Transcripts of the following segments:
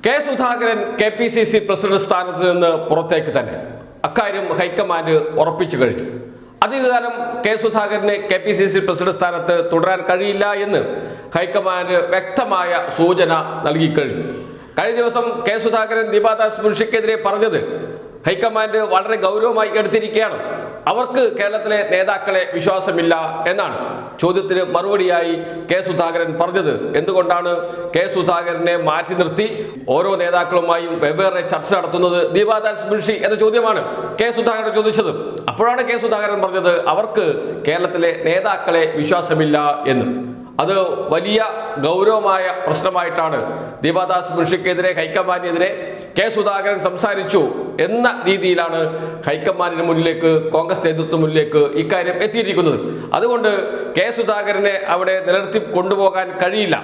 K Sudhakaran KPCC president സ്ഥാനത്ത് നിന്ന് പുറത്തേക്ക് തന്നെ. അക്കാര്യം ഹൈക്കമാൻഡ് ഉറപ്പിച്ചു കഴിഞ്ഞു. അധികകാലം കെ സുധാകരന് KPCC പ്രസിഡന്റ് സ്ഥാനത്ത് തുടരാൻ കഴിയില്ല എന്ന് ഹൈക്കമാൻഡ് വ്യക്തമായ സൂചന നൽകിക്കഴിഞ്ഞു. കഴിഞ്ഞ ദിവസം കെ സുധാകരൻ ദീപാദാസ് മുൻഷിക്കെതിരെ പറഞ്ഞത് ഹൈക്കമാൻഡ് വളരെ ഗൗരവമായി എടുത്തിരിക്കുകയാണ്. അവർക്ക് കേരളത്തിലെ നേതാക്കളെ വിശ്വാസമില്ല എന്നാണ്. ചോദ്യത്തിന് മറുപടിയായി കെ സുധാകരൻ പറഞ്ഞത്. എന്തുകൊണ്ടാണ് കെ സുധാകരനെ മാറ്റി നിർത്തി ഓരോ നേതാക്കളുമായും വെവ്വേറെ ചർച്ച നടത്തുന്നത് ദീപാദാസ് മുൻഷി എന്ന ചോദ്യമാണ് കെ സുധാകരൻ ചോദിച്ചത്. അപ്പോഴാണ് കെ സുധാകരൻ പറഞ്ഞത് അവർക്ക് കേരളത്തിലെ നേതാക്കളെ വിശ്വാസമില്ല എന്ന്. അത് വലിയ ഗൗരവമായ പ്രശ്നമായിട്ടാണ് ദീപാദാസ് മുൻഷിക്കെതിരെ ഹൈക്കമാൻഡിനെതിരെ കെ സുധാകരൻ സംസാരിച്ചു എന്ന രീതിയിലാണ് ഹൈക്കമാൻഡിന് മുന്നിലേക്ക്, കോൺഗ്രസ് നേതൃത്വം മുന്നിലേക്ക് ഇക്കാര്യം എത്തിയിരിക്കുന്നത്. അതുകൊണ്ട് കെ സുധാകരനെ അവിടെ നിലനിർത്തി കൊണ്ടുപോകാൻ കഴിയില്ല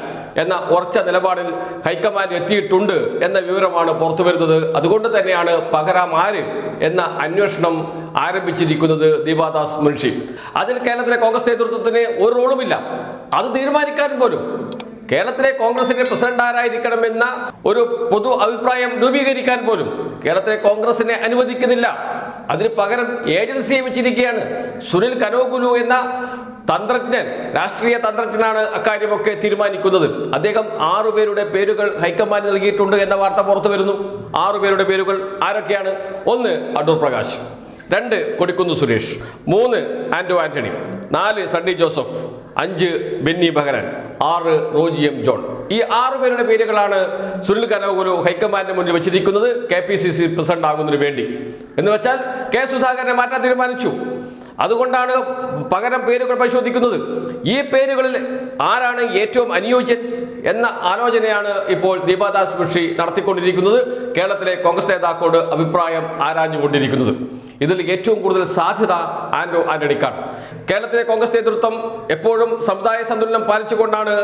എന്ന ഉറച്ച നിലപാടിൽ ഹൈക്കമാൻഡ് എത്തിയിട്ടുണ്ട് എന്ന വിവരമാണ് പുറത്തു വരുന്നത്. അതുകൊണ്ട് തന്നെയാണ് പകരം ആര് എന്ന അന്വേഷണം ആരംഭിച്ചിരിക്കുന്നത് ദീപാദാസ് മുൻഷി. അതിൽ കേരളത്തിലെ കോൺഗ്രസ് നേതൃത്വത്തിന് ഒരു റോളുമില്ല. അത് തീരുമാനിക്കാൻ പോലും കേരളത്തിലെ കോൺഗ്രസിന്റെ പ്രസിഡന്റ് ആരായിരിക്കണമെന്ന ഒരു പൊതു അഭിപ്രായം രൂപീകരിക്കാൻ പോലും കേരളത്തിലെ കോൺഗ്രസിനെ അനുവദിക്കുന്നില്ല. അതിന് പകരം ഏജൻസിയെ വെച്ചിരിക്കുകയാണ്. സുനിൽ കനോഗുലു എന്ന തന്ത്രജ്ഞൻ, രാഷ്ട്രീയ തന്ത്രജ്ഞനാണ് അക്കാര്യമൊക്കെ തീരുമാനിക്കുന്നത്. അദ്ദേഹം 6 പേരുടെ പേരുകൾ ഹൈക്കമാൻഡ് നൽകിയിട്ടുണ്ട് എന്ന വാർത്ത പുറത്തു വരുന്നു. 6 പേരുടെ പേരുകൾ ആരൊക്കെയാണ്? 1 അടൂർ പ്രകാശ്, 2 കൊടിക്കുന്ന് സുരേഷ്, 3 ആന്റോ ആന്റണി, 4 സണ്ണി ജോസഫ്, 5 ബെന്നി ബെഹനാൻ, 6 റോജി എം ജോൺ. ഈ 6 പേരുടെ പേരുകളാണ് സുനിൽ കനോഗുലു ഹൈക്കമാൻഡിന് മുന്നിൽ വെച്ചിരിക്കുന്നത് KPCC പ്രസിഡന്റ് ആകുന്നതിന് വേണ്ടി. എന്ന് വെച്ചാൽ കെ സുധാകരനെ മാറ്റാൻ തീരുമാനിച്ചു. അതുകൊണ്ടാണ് പകരം പേരുകൾ പരിശോധിക്കുന്നത്. ഈ പേരുകളിൽ ആരാണ് ഏറ്റവും അനുയോജ്യൻ എന്ന ആലോചനയാണ് ഇപ്പോൾ ദീപാദാസ് മുൻഷി നടത്തിക്കൊണ്ടിരിക്കുന്നത്. കേരളത്തിലെ കോൺഗ്രസ് നേതാക്കളോട് അഭിപ്രായം ആരാഞ്ഞുകൊണ്ടിരിക്കുന്നത്. ഇതിൽ ഏറ്റവും കൂടുതൽ സാധ്യത ആന്റോ ആന്റണിക്കാണ്. കേരളത്തിലെ കോൺഗ്രസ് നേതൃത്വം എപ്പോഴും സമുദായ സന്തുലനം പാലിച്ചുകൊണ്ടാണ്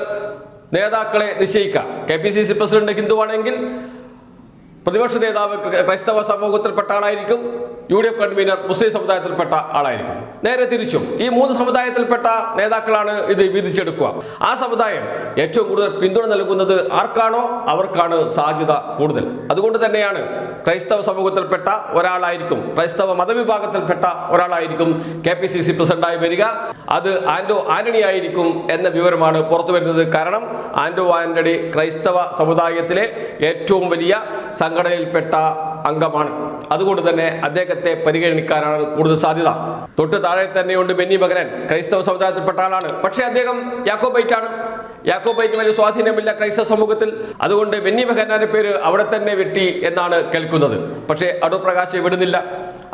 നേതാക്കളെ നിശ്ചയിക്കുക. KPCC പ്രസിഡന്റ് ഹിന്ദുവാണെങ്കിൽ പ്രതിപക്ഷ നേതാവ് ക്രൈസ്തവ സമൂഹത്തിൽപ്പെട്ട ആളായിരിക്കും, UDF കൺവീനർ മുസ്ലിം സമുദായത്തിൽപ്പെട്ട ആളായിരിക്കും. നേരെ തിരിച്ചും ഈ 3 സമുദായത്തിൽപ്പെട്ട നേതാക്കളാണ് ഇത് വീതിച്ചെടുക്കുക. ആ സമുദായം ഏറ്റവും കൂടുതൽ പിന്തുണ നൽകുന്നത് ആർക്കാണോ അവർക്കാണ് സാധ്യത കൂടുതൽ. അതുകൊണ്ട് തന്നെയാണ് ക്രൈസ്തവ സമൂഹത്തിൽപ്പെട്ട ഒരാളായിരിക്കും, ക്രൈസ്തവ മതവിഭാഗത്തിൽപ്പെട്ട ഒരാളായിരിക്കും KPCC പ്രസിഡന്റായി വരിക. അത് ആന്റോ ആന്റണി ആയിരിക്കും എന്ന വിവരമാണ് പുറത്തു വരുന്നത്. കാരണം ആന്റോ ആന്റണി ക്രൈസ്തവ സമുദായത്തിലെ ഏറ്റവും വലിയ സംഘടനയിൽപ്പെട്ട അംഗമാണ്. അതുകൊണ്ട് തന്നെ അദ്ദേഹത്തെ പരിഗണിക്കാനാണ് കൂടുതൽ സാധ്യത. തൊട്ട് താഴെ തന്നെയുണ്ട് ബെന്നി ബെഹനാൻ, ക്രൈസ്തവ സമുദായത്തിൽപ്പെട്ട ആളാണ്. പക്ഷേ അദ്ദേഹം യാക്കോബൈറ്റ് ആണ്. യാക്കോബൈറ്റ് വലിയ സ്വാധീനമില്ല ക്രൈസ്തവ സമൂഹത്തിൽ. അതുകൊണ്ട് ബെന്നി ബെഹനാന്റെ പേര് അവിടെ തന്നെ വെട്ടി എന്നാണ് കേൾക്കുന്നത്. പക്ഷേ അടൂർ പ്രകാശ് വിടുന്നില്ല.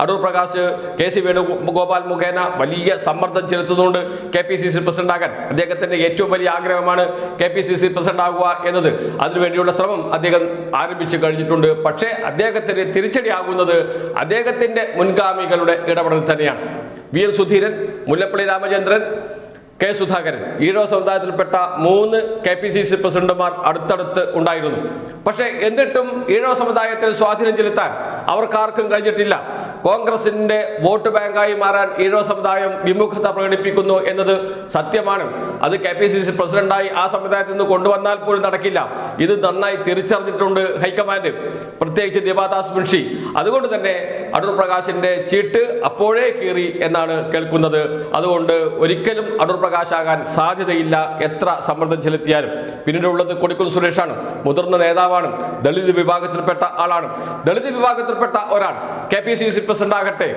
അടൂർ പ്രകാശ് KC വേണുഗോപാൽ മുഖേന വലിയ സമ്മർദ്ദം ചെലുത്തുന്നുണ്ട് KPCC പ്രസിഡന്റ് ആകാൻ. അദ്ദേഹത്തിന്റെ ഏറ്റവും വലിയ ആഗ്രഹമാണ് KPCC പ്രസിഡന്റ് ആകുക എന്നത്. അതിനുവേണ്ടിയുള്ള ശ്രമം അദ്ദേഹം ആരംഭിച്ചു കഴിഞ്ഞിട്ടുണ്ട്. പക്ഷേ അദ്ദേഹത്തിന് തിരിച്ചടിയാകുന്നത് അദ്ദേഹത്തിന്റെ മുൻഗാമികളുടെ ഇടപെടൽ തന്നെയാണ്. VN സുധീരൻ, മുല്ലപ്പള്ളി രാമചന്ദ്രൻ, കെ സുധാകരൻ, ഈഴവ സമുദായത്തിൽപ്പെട്ട 3 KPCC പ്രസിഡന്റുമാർ അടുത്തടുത്ത് ഉണ്ടായിരുന്നു. പക്ഷേ എന്നിട്ടും ഈഴവ സമുദായത്തിൽ സ്വാധീനം ചെലുത്താൻ അവർക്കാർക്കും കഴിഞ്ഞിട്ടില്ല. കോൺഗ്രസിന്റെ വോട്ട് ബാങ്കായി മാറാൻ ഈഴവ സമുദായം വിമുഖത പ്രകടിപ്പിക്കുന്നു എന്നത് സത്യമാണ്. അത് KPCC പ്രസിഡന്റായി ആ സമുദായത്തിൽ നിന്ന് കൊണ്ടുവന്നാൽ പോലും നടക്കില്ല. ഇത് നന്നായി തിരിച്ചറിഞ്ഞിട്ടുണ്ട് ഹൈക്കമാൻഡ്, പ്രത്യേകിച്ച് ദീപാദാസ് മുൻഷി. അതുകൊണ്ട് തന്നെ അടൂർ പ്രകാശിന്റെ ചീട്ട് അപ്പോഴേ കീറി എന്നാണ് കേൾക്കുന്നത്. അതുകൊണ്ട് ഒരിക്കലും അടൂർ പ്രകാശ് ആകാൻ സാധ്യതയില്ല, എത്ര സമ്മർദ്ദം ചെലുത്തിയാലും. പിന്നീടുള്ളത് കൊടിക്കുന്ന് സുരേഷാണ്. മുതിർന്ന നേതാവാണ്, ദളിത് വിഭാഗത്തിൽപ്പെട്ട ആളാണ്. ദളിത് വിഭാഗത്തിൽപ്പെട്ട ഒരാൾ KPCC പ്രസിഡന്റ് ആകട്ടെ,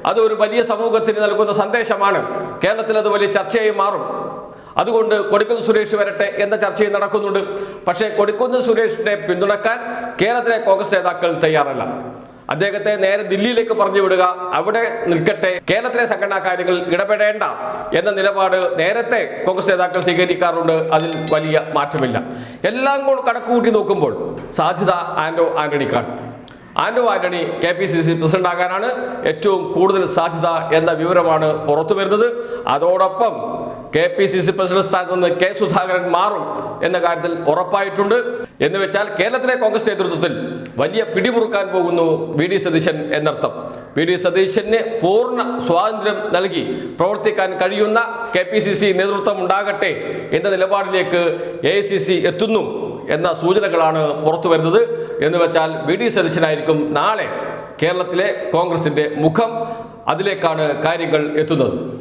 അത് ഒരു വലിയ സമൂഹത്തിന് നൽകുന്ന സന്ദേശമാണ്. കേരളത്തിൽ അത് വലിയ ചർച്ചയായി മാറും. അതുകൊണ്ട് കൊടിക്കുന്ന് സുരേഷ് വരട്ടെ എന്ന ചർച്ചയും നടക്കുന്നുണ്ട്. പക്ഷേ കൊടിക്കുന്ന് സുരേഷിനെ പിന്തുണക്കാൻ കേരളത്തിലെ കോൺഗ്രസ് നേതാക്കൾ തയ്യാറല്ല. അദ്ദേഹത്തെ നേരെ ദില്ലിയിലേക്ക് പറഞ്ഞു വിടുക, അവിടെ നിൽക്കട്ടെ, കേരളത്തിലെ സംഘടനാ കാര്യങ്ങൾ ഇടപെടേണ്ട എന്ന നിലപാട് നേരത്തെ കോൺഗ്രസ് നേതാക്കൾ സ്വീകരിക്കാറുണ്ട്. അതിൽ വലിയ മാറ്റമില്ല. എല്ലാം കൂടി കണക്കുകൂട്ടി നോക്കുമ്പോൾ സാധ്യത ആന്റോ ആന്റണിക്കാണ്. ആന്റോ ആന്റണി KPCC പ്രസിഡന്റ് ആകാനാണ് ഏറ്റവും കൂടുതൽ സാധ്യത എന്ന വിവരമാണ് പുറത്തു വരുന്നത്. അതോടൊപ്പം KPCC പ്രസിഡന്റ് സ്ഥാനത്ത് നിന്ന് കെ സുധാകരൻ മാറും എന്ന കാര്യത്തിൽ ഉറപ്പായിട്ടുണ്ട്. എന്ന് വെച്ചാൽ കേരളത്തിലെ കോൺഗ്രസ് നേതൃത്വത്തിൽ വലിയ പിടിമുറുക്കാൻ പോകുന്നു VD സതീശൻ എന്നർത്ഥം. VD സതീശന് പൂർണ്ണ സ്വാതന്ത്ര്യം നൽകി പ്രവർത്തിക്കാൻ കഴിയുന്ന KPCC നേതൃത്വം ഉണ്ടാകട്ടെ എന്ന നിലപാടിലേക്ക് AICC എത്തുന്നു എന്ന സൂചനകളാണ് പുറത്തു വരുന്നത്. എന്ന് വെച്ചാൽ വി.ഡി. സതീശനായിരിക്കും നാളെ കേരളത്തിലെ കോൺഗ്രസിന്റെ മുഖം. അതിലേക്കാണ് കാര്യങ്ങൾ എത്തുന്നത്.